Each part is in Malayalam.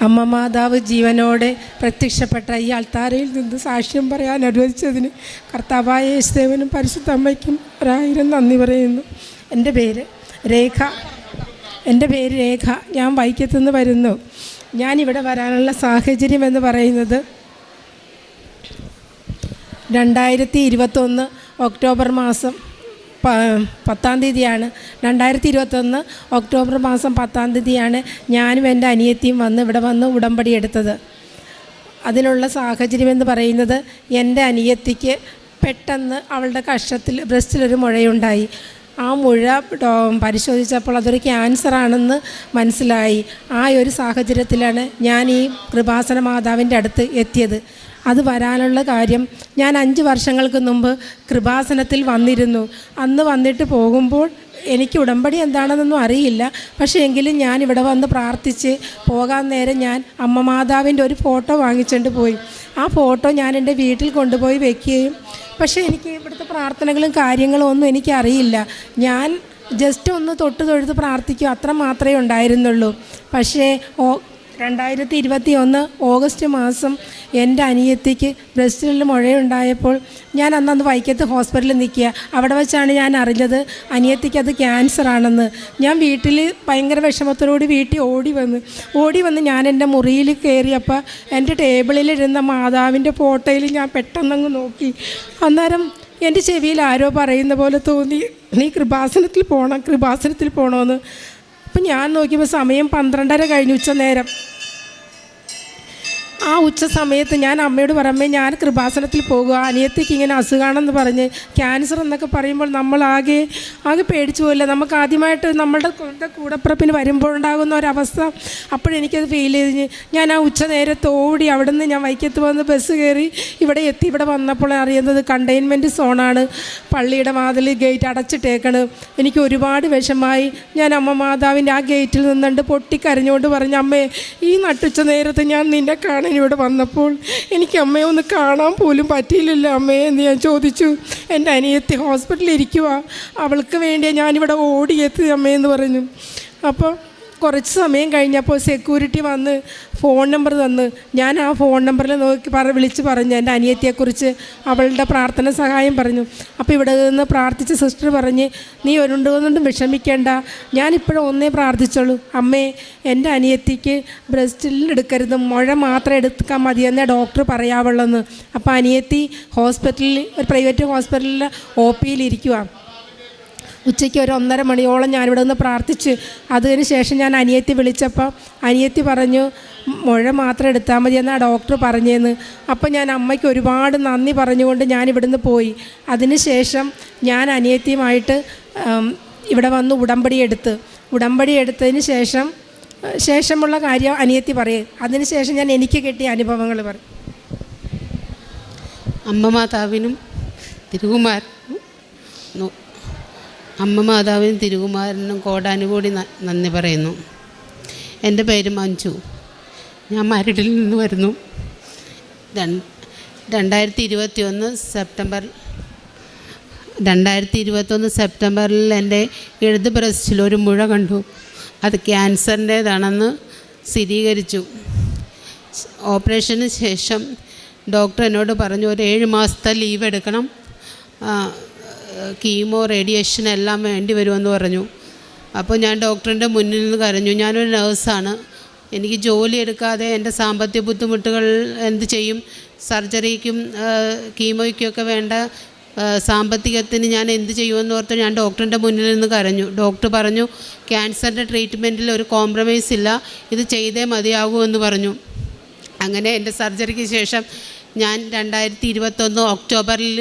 അമ്മ മാതാവ് ജീവനോടെ പ്രത്യക്ഷപ്പെട്ട ഈ അൾത്താരയിൽ നിന്ന് സാക്ഷ്യം പറയാൻ അനുവദിച്ചതിന് കർത്താവായ യേശുദേവനും പരിശുദ്ധ അമ്മയ്ക്കും 1000 നന്ദി പറയുന്നു. എൻ്റെ പേര് രേഖ. ഞാൻ വൈക്കത്തുനിന്ന് വരുന്നു. ഞാനിവിടെ വരാനുള്ള സാഹചര്യം എന്ന് പറയുന്നത് 2021 ഒക്ടോബർ മാസം 10-ാം തീയതിയാണ്. 2021 ഒക്ടോബർ മാസം 10-ാം തീയതിയാണ് ഞാനും എൻ്റെ അനിയത്തിയും ഇവിടെ വന്ന് ഉടമ്പടി എടുത്തത്. അതിനുള്ള സാഹചര്യം എന്ന് പറയുന്നത്, എൻ്റെ അനിയത്തിക്ക് പെട്ടെന്ന് അവളുടെ കക്ഷത്തിൽ ബ്രസ്റ്റിലൊരു മുഴയുണ്ടായി. ആ മുഴ പരിശോധിച്ചപ്പോൾ അതൊരു ക്യാൻസറാണെന്ന് മനസ്സിലായി. ആ ഒരു സാഹചര്യത്തിലാണ് ഞാൻ ഈ കൃപാസന മാതാവിൻ്റെ അടുത്ത് എത്തിയത്. അത് വരാനുള്ള കാര്യം, ഞാൻ 5 വർഷങ്ങൾക്ക് മുമ്പ് കൃപാസനത്തിൽ വന്നിരുന്നു. അന്ന് വന്നിട്ട് പോകുമ്പോൾ എനിക്ക് ഉടമ്പടി എന്താണെന്നൊന്നും അറിയില്ല. പക്ഷേ എങ്കിലും ഞാൻ ഇവിടെ വന്ന് പ്രാർത്ഥിച്ച് പോകാൻ നേരം ഞാൻ അമ്മ മാതാവിൻ്റെ ഒരു ഫോട്ടോ വാങ്ങിച്ചുകൊണ്ട് പോയി. ആ ഫോട്ടോ ഞാൻ എൻ്റെ വീട്ടിൽ കൊണ്ടുപോയി വയ്ക്കുകയും, പക്ഷേ എനിക്ക് ഇവിടുത്തെ പ്രാർത്ഥനകളും കാര്യങ്ങളും ഒന്നും എനിക്കറിയില്ല. ഞാൻ ജസ്റ്റ് ഒന്ന് തൊഴുത് പ്രാർത്ഥിക്കും, അത്ര മാത്രമേ ഉണ്ടായിരുന്നുള്ളൂ. പക്ഷേ 2021 ഓഗസ്റ്റ് മാസം എൻ്റെ അനിയത്തിക്ക് ബ്രസ്റ്റിൽ മുഴയുണ്ടായപ്പോൾ ഞാൻ അന്ന് വൈക്കത്ത് ഹോസ്പിറ്റലിൽ നിൽക്കുക. അവിടെ വെച്ചാണ് ഞാൻ അറിഞ്ഞത് അനിയത്തിക്ക് അത് ക്യാൻസറാണെന്ന്. ഞാൻ വീട്ടിൽ ഭയങ്കര വിഷമത്തോടുകൂടി വീട്ടിൽ ഓടി വന്ന് ഞാൻ എൻ്റെ മുറിയിൽ കയറിയപ്പോൾ എൻ്റെ ടേബിളിലിരുന്ന മാതാവിൻ്റെ ഫോട്ടോയിൽ ഞാൻ പെട്ടെന്നങ്ങ് നോക്കി. അന്നേരം എൻ്റെ ചെവിയിൽ ആരോ പറയുന്ന പോലെ തോന്നി, നീ കൃപാസനത്തിൽ പോകണമെന്ന്. അപ്പം ഞാൻ നോക്കിയപ്പോൾ സമയം 12:30 കഴിഞ്ഞു, ഉച്ച നേരം. ആ ഉച്ച സമയത്ത് ഞാൻ അമ്മയോട് പറയുമ്പോൾ ഞാൻ കൃപാസനത്തിൽ പോകുക, അനിയത്തിക്ക് ഇങ്ങനെ അസുഖമാണെന്ന് പറഞ്ഞ്, ക്യാൻസർ എന്നൊക്കെ പറയുമ്പോൾ നമ്മൾ ആകെ പേടിച്ചു പോയില്ല. നമുക്ക് ആദ്യമായിട്ട് നമ്മളുടെ കൂടപ്പിറപ്പിന് വരുമ്പോഴുണ്ടാകുന്ന ഒരവസ്ഥ അപ്പോഴെനിക്കത് ഫീൽ ചെയ്ത് ഞാൻ ആ ഉച്ച നേരത്ത് ഓടി അവിടെ നിന്ന് ഞാൻ വൈക്കത്ത് വന്ന് ബസ് കയറി ഇവിടെ എത്തി. ഇവിടെ വന്നപ്പോൾ അറിയുന്നത് കണ്ടെയ്ൻമെൻറ്റ് സോണാണ്, പള്ളിയുടെ വാതിൽ ഗേറ്റ് അടച്ചിട്ടേക്കണ്. എനിക്ക് ഒരുപാട് വിഷമായി. ഞാൻ അമ്മ മാതാവിൻ്റെ ആ ഗേറ്റിൽ നിന്നുകൊണ്ട് പൊട്ടിക്കരഞ്ഞുകൊണ്ട് പറഞ്ഞു, അമ്മേ, ഈ നട്ടുച്ച നേരത്ത് ഞാൻ നിന്നെ കാണാൻ ഇവിടെ വന്നപ്പോൾ എനിക്ക് അമ്മയെ ഒന്ന് കാണാൻ പോലും പറ്റിയില്ലല്ലോ അമ്മേ എന്ന് ഞാൻ ചോദിച്ചു. എൻ്റെ അനിയത്തി ഹോസ്പിറ്റലിൽ ഇരിക്കുക, അവൾക്ക് വേണ്ടിയാണ് ഞാനിവിടെ ഓടിയെത്തി അമ്മയെന്ന് പറഞ്ഞു. അപ്പോൾ കുറച്ച് സമയം കഴിഞ്ഞപ്പോൾ സെക്യൂരിറ്റി വന്ന് ഫോൺ നമ്പർ തന്ന്. ഞാൻ ആ ഫോൺ നമ്പറിൽ വിളിച്ച് പറഞ്ഞു എൻ്റെ അനിയത്തിയെക്കുറിച്ച്, അവളുടെ പ്രാർത്ഥന സഹായം പറഞ്ഞു. അപ്പോൾ ഇവിടെ നിന്ന് പ്രാർത്ഥിച്ച സിസ്റ്റർ പറഞ്ഞ്, നീ ഒന്നുകൊണ്ടും വിഷമിക്കേണ്ട, ഞാനിപ്പോഴും ഒന്നേ പ്രാർത്ഥിച്ചോളൂ, അമ്മേ എൻ്റെ അനിയത്തിക്ക് ബ്രസ്റ്റിൽ എടുക്കരുത്, മുഴ മാത്രം എടുക്കാൻ മതിയെന്നേ ഡോക്ടർ പറയാവുള്ളെന്ന്. അപ്പോൾ അനിയത്തി ഹോസ്പിറ്റലിൽ, ഒരു പ്രൈവറ്റ് ഹോസ്പിറ്റലിൽ OPയിൽ ഇരിക്കുക. ഉച്ചയ്ക്ക് ഒരു 1:30 മണിയോളം ഞാനിവിടെ നിന്ന് പ്രാർത്ഥിച്ച് അതിന് ശേഷം ഞാൻ അനിയത്തി വിളിച്ചപ്പോൾ അനിയത്തി പറഞ്ഞു, മുഴ മാത്രം എടുത്താൽ മതി എന്നാണ് ഡോക്ടർ പറഞ്ഞതെന്ന്. അപ്പം ഞാൻ അമ്മയ്ക്ക് ഒരുപാട് നന്ദി പറഞ്ഞുകൊണ്ട് ഞാൻ ഇവിടുന്ന് പോയി. അതിന് ശേഷം ഞാൻ അനിയത്തിയുമായിട്ട് ഇവിടെ വന്ന് ഉടമ്പടി എടുത്തതിന് ശേഷമുള്ള കാര്യം അനിയത്തി പറയും. അതിന് ശേഷം ഞാൻ എനിക്ക് കിട്ടിയ അനുഭവങ്ങൾ പറയും. അമ്മ മാതാവിനും തിരുകുമാരനും കോടാനുകൂടി നന്ദി പറയുന്നു. എൻ്റെ പേര് മഞ്ജു. ഞാൻ മരടിൽ നിന്ന് വരുന്നു. 2021 സെപ്റ്റംബറിൽ എൻ്റെ ഇടത് ബ്രസ്റ്റിൽ ഒരു മുഴ കണ്ടു. അത് ക്യാൻസറിൻ്റേതാണെന്ന് സ്ഥിരീകരിച്ചു. ഓപ്പറേഷന് ശേഷം ഡോക്ടർ എന്നോട് പറഞ്ഞു, ഒരു 7 മാസത്തെ ലീവ് എടുക്കണം, കീമോ റേഡിയേഷൻ എല്ലാം വേണ്ടി വരുമെന്ന് പറഞ്ഞു. അപ്പോൾ ഞാൻ ഡോക്ടറിൻ്റെ മുന്നിൽ നിന്ന് കരഞ്ഞു. ഞാനൊരു നേഴ്സാണ്, എനിക്ക് ജോലി എടുക്കാതെ എൻ്റെ സാമ്പത്തിക ബുദ്ധിമുട്ടുകൾ എന്ത് ചെയ്യും, സർജറിക്കും കീമോയ്ക്കൊക്കെ വേണ്ട സാമ്പത്തികത്തിന് ഞാൻ എന്ത് ചെയ്യുമെന്ന് ഓർത്ത് ഞാൻ ഡോക്ടറിൻ്റെ മുന്നിൽ നിന്ന് കരഞ്ഞു. ഡോക്ടർ പറഞ്ഞു, ക്യാൻസറിൻ്റെ ട്രീറ്റ്മെൻറ്റിൽ ഒരു കോംപ്രമൈസ് ഇല്ല, ഇത് ചെയ്തേ മതിയാകൂ എന്ന് പറഞ്ഞു. അങ്ങനെ എൻ്റെ സർജറിക്ക് ശേഷം ഞാൻ 2021 ഒക്ടോബറിൽ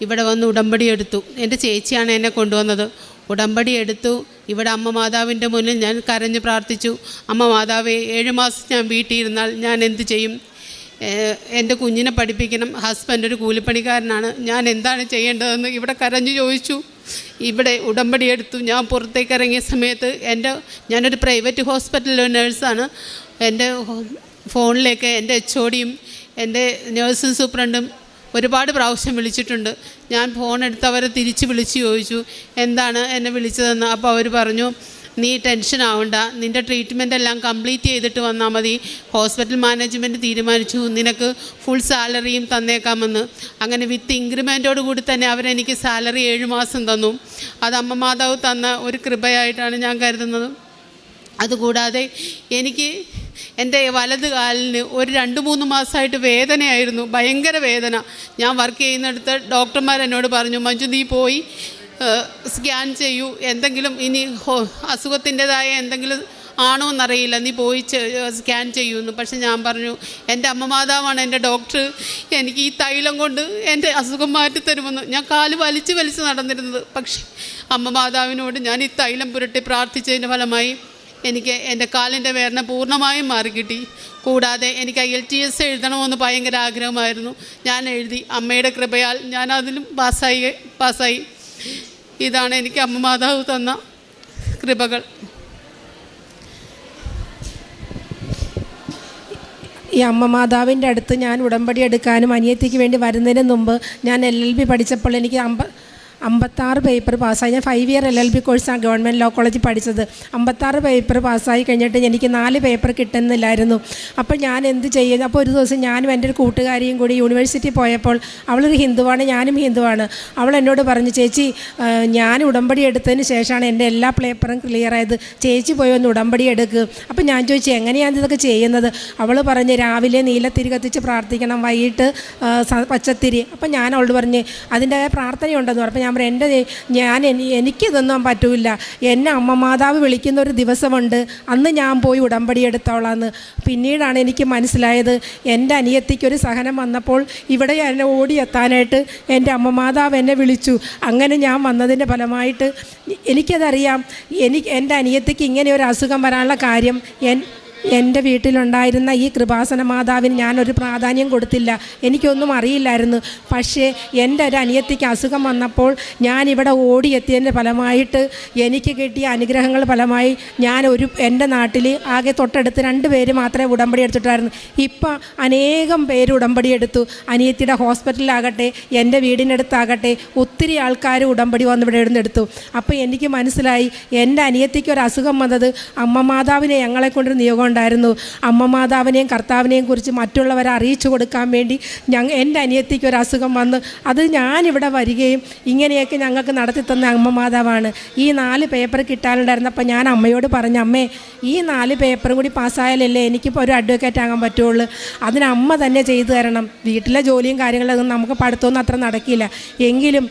ഇവിടെ വന്ന് ഉടമ്പടി എടുത്തു. എൻ്റെ ചേച്ചിയാണ് എന്നെ കൊണ്ടുവന്നത്. ഉടമ്പടി എടുത്തു. ഇവിടെ അമ്മ മാതാവിൻ്റെ മുന്നിൽ ഞാൻ കരഞ്ഞ് പ്രാർത്ഥിച്ചു, അമ്മ മാതാവേ, 7 മാസം ഞാൻ വീട്ടിലിരുന്നാൽ ഞാൻ എന്ത് ചെയ്യും? എൻ്റെ കുഞ്ഞിനെ പഠിപ്പിക്കണം, ഹസ്ബൻഡ് ഒരു കൂലിപ്പണിക്കാരനാണ്, ഞാൻ എന്താണ് ചെയ്യേണ്ടതെന്ന് ഇവിടെ കരഞ്ഞു ചോദിച്ചു. ഇവിടെ ഉടമ്പടി എടുത്തു. ഞാൻ പുറത്തേക്ക് ഇറങ്ങിയ സമയത്ത് ഞാനൊരു പ്രൈവറ്റ് ഹോസ്പിറ്റലിലെ നേഴ്സാണ്. എൻ്റെ ഫോണിലേക്ക് എൻ്റെ HODയും എൻ്റെ നേഴ്സിംഗ് സൂപ്രണ്ടും ഒരുപാട് പ്രാവശ്യം വിളിച്ചിട്ടുണ്ട്. ഞാൻ ഫോൺ എടുത്ത് അവരെ തിരിച്ച് വിളിച്ച് ചോദിച്ചു എന്താണ് എന്നെ വിളിച്ചതെന്ന്. അപ്പോൾ അവർ പറഞ്ഞു, നീ ടെൻഷൻ ആവണ്ട, നിൻ്റെ ട്രീറ്റ്മെൻ്റ് എല്ലാം കംപ്ലീറ്റ് ചെയ്തിട്ട് വന്നാൽ മതി. ഹോസ്പിറ്റൽ മാനേജ്മെൻറ്റ് തീരുമാനിച്ചു നിനക്ക് ഫുൾ സാലറിയും തന്നേക്കാമെന്ന്. അങ്ങനെ വിത്ത് ഇൻക്രിമെൻറ്റോട് കൂടി തന്നെ അവരെനിക്ക് സാലറി 7 മാസം തന്നു. അത് അമ്മ മാതാവ് തന്ന ഒരു കൃപയായിട്ടാണ് ഞാൻ കരുതുന്നത്. അതുകൂടാതെ എനിക്ക് എൻ്റെ വലത് കാലിന് ഒരു 2-3 മാസമായിട്ട് വേദനയായിരുന്നു, ഭയങ്കര വേദന. ഞാൻ വർക്ക് ചെയ്യുന്നിടത്ത് ഡോക്ടർമാർ എന്നോട് പറഞ്ഞു, മഞ്ജു നീ പോയി സ്കാൻ ചെയ്യൂ, എന്തെങ്കിലും ഇനി അസുഖത്തിൻ്റെതായ എന്തെങ്കിലും ആണോ എന്നറിയില്ല, നീ പോയി സ്കാൻ ചെയ്യുമെന്ന്. പക്ഷെ ഞാൻ പറഞ്ഞു, എൻ്റെ അമ്മ മാതാവാണ് എൻ്റെ ഡോക്ടർ, എനിക്ക് ഈ തൈലം കൊണ്ട് എൻ്റെ അസുഖം മാറ്റിത്തരുമെന്ന്. ഞാൻ കാല് വലിച്ച് നടന്നിരുന്നത്. പക്ഷേ അമ്മ മാതാവിനോട് ഞാൻ ഈ തൈലം പുരട്ടി പ്രാർത്ഥിച്ചതിൻ്റെ ഫലമായി എനിക്ക് എൻ്റെ കാലിൻ്റെ വേദന പൂർണ്ണമായും മാറിക്കിട്ടി. കൂടാതെ എനിക്ക് IELTS എഴുതണമെന്ന് ഭയങ്കര ആഗ്രഹമായിരുന്നു. ഞാൻ എഴുതി. അമ്മയുടെ കൃപയാൽ ഞാൻ അതിലും പാസ്സായി. ഇതാണ് എനിക്ക് അമ്മ മാതാവ് തന്ന കൃപകൾ. ഈ അമ്മ മാതാവിൻ്റെ അടുത്ത് ഞാൻ ഉടമ്പടി എടുക്കാനും അനിയത്തിക്ക് വേണ്ടി വരുന്നതിന് മുമ്പ് ഞാൻ LLB പഠിച്ചപ്പോൾ എനിക്ക് 56 പേപ്പർ പാസ്സായി. ഞാൻ 5 ഇയർ LLB കോഴ്സാണ് ഗവൺമെൻറ് ലോ കോളേജിൽ പഠിച്ചത്. 56 പേപ്പർ പാസ്സായി കഴിഞ്ഞിട്ട് എനിക്ക് 4 പേപ്പർ കിട്ടുന്നില്ലായിരുന്നു. അപ്പോൾ ഞാൻ എന്ത് ചെയ്യുന്നു? അപ്പോൾ ഒരു ദിവസം ഞാനും എൻ്റെ ഒരു കൂട്ടുകാരിയും കൂടി യൂണിവേഴ്സിറ്റി പോയപ്പോൾ, അവളൊരു ഹിന്ദുവാണ്, ഞാനും ഹിന്ദുവാണ്. അവൾ എന്നോട് പറഞ്ഞു, ചേച്ചി ഞാൻ ഉടമ്പടി എടുത്തതിന് ശേഷമാണ് എൻ്റെ എല്ലാ പേപ്പറും ക്ലിയർ ആയത്, ചേച്ചി പോയി ഒന്ന് ഉടമ്പടി എടുക്കുക. അപ്പോൾ ഞാൻ ചോദിച്ചു, എങ്ങനെയാണ് ഇതൊക്കെ ചെയ്യുന്നത്? അവൾ പറഞ്ഞ്, രാവിലെ നീലത്തിരി കത്തിച്ച് പ്രാർത്ഥിക്കണം, വൈകിട്ട് പച്ചത്തിരി. അപ്പം ഞാൻ അവളോട് പറഞ്ഞ് അതിൻ്റെ പ്രാർത്ഥനയുണ്ടെന്ന് പറഞ്ഞു. ഞാൻ എനിക്കിതൊന്നും പറ്റില്ല, എന്നെ അമ്മ മാതാവ് വിളിക്കുന്ന ഒരു ദിവസമുണ്ട്, അന്ന് ഞാൻ പോയി ഉടമ്പടി എടുത്തോളാന്ന്. പിന്നീടാണ് എനിക്ക് മനസ്സിലായത്, എൻ്റെ അനിയത്തിക്കൊരു സഹനം വന്നപ്പോൾ ഇവിടെ എന്നെ ഓടിയെത്താനായിട്ട് എൻ്റെ അമ്മ മാതാവ് എന്നെ വിളിച്ചു. അങ്ങനെ ഞാൻ വന്നതിൻ്റെ ഫലമായിട്ട് എനിക്കതറിയാം, എൻ്റെ അനിയത്തിക്ക് ഇങ്ങനെ ഒരു അസുഖം വരാനുള്ള കാര്യം എൻ്റെ വീട്ടിലുണ്ടായിരുന്ന ഈ കൃപാസന മാതാവിന് ഞാനൊരു പ്രാധാന്യം കൊടുത്തില്ല, എനിക്കൊന്നും അറിയില്ലായിരുന്നു. പക്ഷേ എൻ്റെ ഒരു അനിയത്തിക്ക് അസുഖം വന്നപ്പോൾ ഞാനിവിടെ ഓടിയെത്തിയതിൻ്റെ ഫലമായിട്ട് എനിക്ക് കിട്ടിയ അനുഗ്രഹങ്ങൾ ഫലമായി എൻ്റെ നാട്ടിൽ ആകെ തൊട്ടടുത്ത് 2 പേര് മാത്രമേ ഉടമ്പടി എടുത്തിട്ടായിരുന്നു. ഇപ്പം അനേകം പേര് ഉടമ്പടി എടുത്തു. അനിയത്തിയുടെ ഹോസ്പിറ്റലിലാകട്ടെ, എൻ്റെ വീടിനടുത്താകട്ടെ, ഒത്തിരി ആൾക്കാർ ഉടമ്പടി വന്ന് ഇവിടെ എടുത്തു. അപ്പോൾ എനിക്ക് മനസ്സിലായി, എൻ്റെ അനിയത്തിക്ക് ഒരു അസുഖം വന്നത് അമ്മ മാതാവിനെ ഞങ്ങളെ കൊണ്ടൊരു നിയോഗം ഉണ്ടായിരുന്നു. അമ്മ മാതാവിനെയും കർത്താവിനെയും കുറിച്ച് മറ്റുള്ളവരെ അറിയിച്ചു കൊടുക്കാൻ വേണ്ടി എൻ്റെ അനിയത്തിക്ക് ഒരു അസുഖം വന്ന് അത് ഞാനിവിടെ വരികയും ഇങ്ങനെയൊക്കെ ഞങ്ങൾക്ക് നടത്തി തന്ന അമ്മ മാതാവാണ്. ഈ 4 പേപ്പർ കിട്ടാനുണ്ടായിരുന്നപ്പോൾ ഞാൻ അമ്മയോട് പറഞ്ഞു, അമ്മേ ഈ 4 പേപ്പറും കൂടി പാസ്സായാലല്ലേ എനിക്കിപ്പോൾ ഒരു അഡ്വക്കേറ്റ് ആകാൻ പറ്റുള്ളൂ, അതിന് അമ്മ തന്നെ ചെയ്തു തരണം. വീട്ടിലെ ജോലിയും കാര്യങ്ങളൊന്നും നമുക്ക് പഠിത്തമൊന്നും അത്ര നടക്കില്ല. എങ്കിലും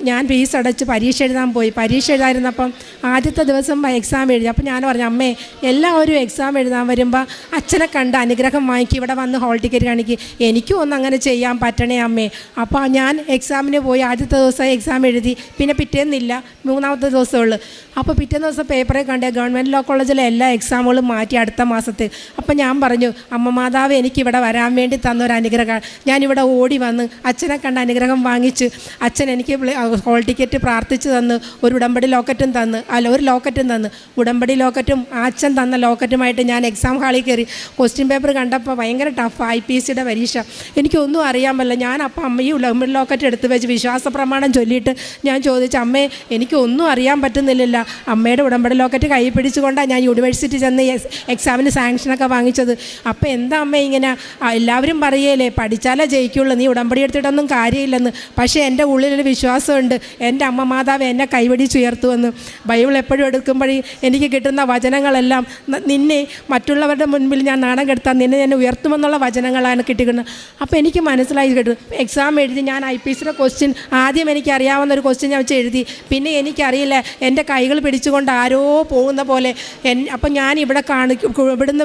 ഞാൻ ഫീസ് അടച്ച് പരീക്ഷ എഴുതാൻ പോയി. പരീക്ഷ എഴുതാതിരുന്നപ്പം ആദ്യത്തെ ദിവസം എക്സാം എഴുതി. അപ്പോൾ ഞാൻ പറഞ്ഞു, അമ്മേ എല്ലാവരും എക്സാം എഴുതാൻ വരുമ്പോൾ അച്ഛനെ കണ്ട് അനുഗ്രഹം വാങ്ങിക്കും, ഇവിടെ വന്ന് ഹോൾ ടിക്കറ്റ് കാണിക്കും, എനിക്കും ഒന്നും അങ്ങനെ ചെയ്യാൻ പറ്റണേ അമ്മേ. അപ്പോൾ ഞാൻ എക്സാമിന് പോയി. ആദ്യത്തെ ദിവസം എക്സാം എഴുതി, പിന്നെ പിറ്റേന്നില്ല, 3ാമത്തെ ദിവസമുള്ളൂ. അപ്പോൾ പിറ്റേ ദിവസം പേപ്പറെ കണ്ടേ ഗവൺമെൻറ് ലോ കോളേജിലെ എല്ലാ എക്സാമുകളും മാറ്റി അടുത്ത മാസത്തെ. അപ്പോൾ ഞാൻ പറഞ്ഞു, അമ്മ മാതാവ് എനിക്കിവിടെ വരാൻ വേണ്ടി തന്നൊരു അനുഗ്രഹമാണ്. ഞാനിവിടെ ഓടി വന്ന് അച്ഛനെ കണ്ട് അനുഗ്രഹം വാങ്ങിച്ച് അച്ഛൻ എനിക്ക് ഹോൾ ടിക്കറ്റ് പ്രാർത്ഥിച്ച് തന്ന് ഒരു ഉടമ്പടി ലോക്കറ്റും തന്ന്, ഒരു ലോക്കറ്റും തന്ന്, ഉടമ്പടി ലോക്കറ്റും അച്ഛൻ തന്ന ലോക്കറ്റുമായിട്ട് ഞാൻ എക്സാം ഹാളിൽ കയറി. ക്വസ്റ്റ്യൻ പേപ്പർ കണ്ടപ്പോൾ ഭയങ്കര ടഫ്, IPSCയുടെ പരീക്ഷ, എനിക്കൊന്നും അറിയാൻ പറ്റില്ല. ഞാൻ അപ്പം അമ്മയും ഉടമ്പടി ലോക്കറ്റ് എടുത്ത് വെച്ച് വിശ്വാസ പ്രമാണം ചൊല്ലിയിട്ട് ഞാൻ ചോദിച്ചു, അമ്മേ എനിക്കൊന്നും അറിയാൻ പറ്റുന്നില്ല. അമ്മയുടെ ഉടമ്പടി ലോക്കറ്റ് കൈ പിടിച്ചുകൊണ്ടാണ് ഞാൻ യൂണിവേഴ്സിറ്റി ചെന്ന് എക്സാമിന് സാങ്ഷനൊക്കെ വാങ്ങിച്ചത്. അപ്പോൾ എന്താ അമ്മ ഇങ്ങനെ? എല്ലാവരും പറയേലേ പഠിച്ചാലേ ജയിക്കുള്ളൂ, നീ ഉടമ്പടി എടുത്തിട്ടൊന്നും കാര്യമില്ലെന്ന്. പക്ഷേ എൻ്റെ ഉള്ളിലൊരു വിശ്വാസമുണ്ട്, എൻ്റെ അമ്മ മാതാവ് എന്നെ കൈപിടിച്ചുയർത്തുമെന്ന്. ബൈബിൾ എപ്പോഴും എടുക്കുമ്പോഴേ എനിക്ക് കിട്ടുന്ന വചനങ്ങളെല്ലാം നിന്നെ മറ്റുള്ളവരുടെ മുൻപിൽ ഞാൻ നാണം കെടുത്താൻ നിന്നെ ഞാൻ ഉയർത്തുമെന്നുള്ള വചനങ്ങളാണ് കിട്ടിക്കുന്നത്. അപ്പോൾ എനിക്ക് മനസ്സിലായി കേട്ടു. എക്സാം എഴുതി ഞാൻ IPSCയുടെ ക്വസ്റ്റ്യൻ ആദ്യം എനിക്കറിയാവുന്നൊരു ക്വസ്റ്റ്യൻ ഞാൻ വെച്ച് എഴുതി. പിന്നെ എനിക്കറിയില്ല, എൻ്റെ കൈകൾ പിടിച്ചുകൊണ്ട് ആരോ പോകുന്ന പോലെ. അപ്പം ഞാൻ ഇവിടെ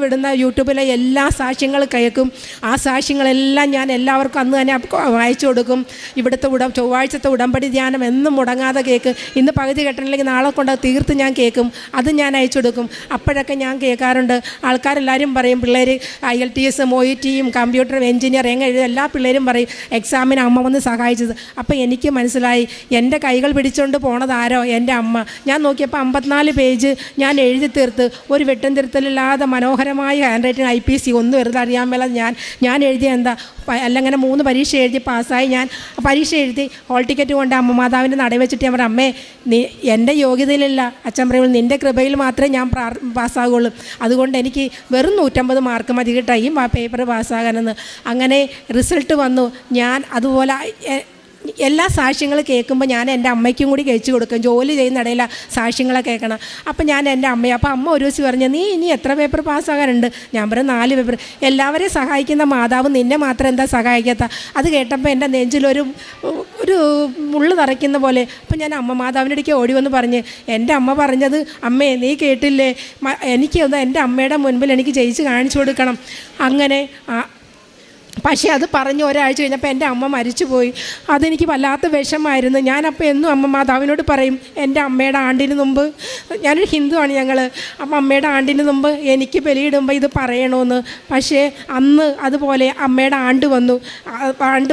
വിടുന്ന യൂട്യൂബിലെ എല്ലാ സാക്ഷ്യങ്ങളും കേൾക്കും. ആ സാക്ഷ്യങ്ങളെല്ലാം ഞാൻ എല്ലാവർക്കും അന്ന് തന്നെ വായിച്ചു കൊടുക്കും. ഇവിടുത്തെ ചൊവ്വാഴ്ചത്തെ ഉടമ്പടി ധ്യാനം എന്നും മുടങ്ങാതെ കേൾക്ക്. ഇന്ന് പകുതി കേട്ടില്ലെങ്കിൽ നാളെ കൊണ്ട് തീർത്ത് ഞാൻ കേൾക്കും. അത് ഞാൻ അയച്ചു കൊടുക്കും. അപ്പോഴൊക്കെ ഞാൻ കേൾക്കാറുണ്ട്, ആൾക്കാരെല്ലാവരും പറയും പിള്ളേർ IELTS OET കമ്പ്യൂട്ടർ എഞ്ചിനീയർ എഴുതും എല്ലാ പിള്ളേരും പറയും എക്സാമിന് അമ്മ വന്ന് സഹായിച്ചത്. അപ്പോൾ എനിക്ക് മനസ്സിലായി എൻ്റെ കൈകൾ പിടിച്ചുകൊണ്ട് പോണതാരോ എൻ്റെ അമ്മ. ഞാൻ നോക്കിയപ്പോൾ 54 പേജ് ഞാൻ എഴുതി തീർത്ത് ഒരു വെട്ടും തിരുത്തലില്ലാതെ മനോഹരമായ ഹാൻഡ് റൈറ്റിംഗ് IPC ഒന്നും വെറുതെ അറിയാൻ മേല ഞാൻ എഴുതിയ എന്താ അല്ലെങ്കിൽ 3 പരീക്ഷ എഴുതി പാസ്സായി. ഞാൻ പരീക്ഷ എഴുതി ഹോൾ ടിക്കറ്റ് കൊണ്ട് അമ്മ മാതാവിൻ്റെ നട വെച്ചിട്ട് ഞാൻ പറഞ്ഞു അമ്മേ എൻ്റെ യോഗ്യതയിലല്ല അച്ഛൻ പറയുമ്പോൾ നിൻ്റെ കൃപയിൽ മാത്രമേ ഞാൻ പാസ്സാകുള്ളൂ, അതുകൊണ്ട് എനിക്ക് വെറും 150 മാർക്ക് മതി കേട്ടോ ഈ പേപ്പർ പാസ്സാകാനെന്ന്. അങ്ങനെ റിസൾട്ട് വന്നു. ഞാൻ അതുപോലെ എല്ലാ സാക്ഷ്യങ്ങളും കേൾക്കുമ്പോൾ ഞാൻ എൻ്റെ അമ്മയ്ക്കും കൂടി കഴിച്ചു കൊടുക്കും. ജോലി ചെയ്യുന്ന ഇടയിൽ സാക്ഷ്യങ്ങളെ കേൾക്കണം. അപ്പം ഞാൻ എൻ്റെ അമ്മയെ അപ്പോൾ അമ്മ ഒരു ദിവസം പറഞ്ഞു നീ ഇനി എത്ര പേപ്പർ പാസ്സാകാനുണ്ട്? ഞാൻ പറഞ്ഞു 4 പേപ്പർ. എല്ലാവരെയും സഹായിക്കുന്ന മാതാവ് നിന്നെ മാത്രം എന്താ സഹായിക്കാത്ത? അത് കേട്ടപ്പോൾ എൻ്റെ നെഞ്ചിലൊരു മുള്ളു നിറയ്ക്കുന്ന പോലെ. അപ്പം ഞാൻ അമ്മ മാതാവിൻ്റെ ഇടയ്ക്ക് ഓടി വന്ന് പറഞ്ഞ് എൻ്റെ അമ്മ പറഞ്ഞത് അമ്മേ നീ കേട്ടില്ലേ, എനിക്കൊന്ന് എൻ്റെ അമ്മയുടെ മുൻപിൽ എനിക്ക് ജയിച്ച് കാണിച്ചു കൊടുക്കണം. അങ്ങനെ പക്ഷേ അത് പറഞ്ഞ് ഒരാഴ്ച കഴിഞ്ഞപ്പോൾ എൻ്റെ അമ്മ മരിച്ചുപോയി. അതെനിക്ക് വല്ലാത്ത വിഷമമായിരുന്നു. ഞാനപ്പോൾ എന്നും അമ്മ മാതാവിനോട് പറയും എൻ്റെ അമ്മയുടെ ആണ്ടിന് മുമ്പ്, ഞാനൊരു ഹിന്ദുവാണ് ഞങ്ങൾ, അപ്പം അമ്മയുടെ ആണ്ടിന് മുമ്പ് എനിക്ക് ബലിയിടുമ്പോൾ ഇത് പറയണമെന്ന്. പക്ഷേ അന്ന് അതുപോലെ അമ്മയുടെ ആണ്ട്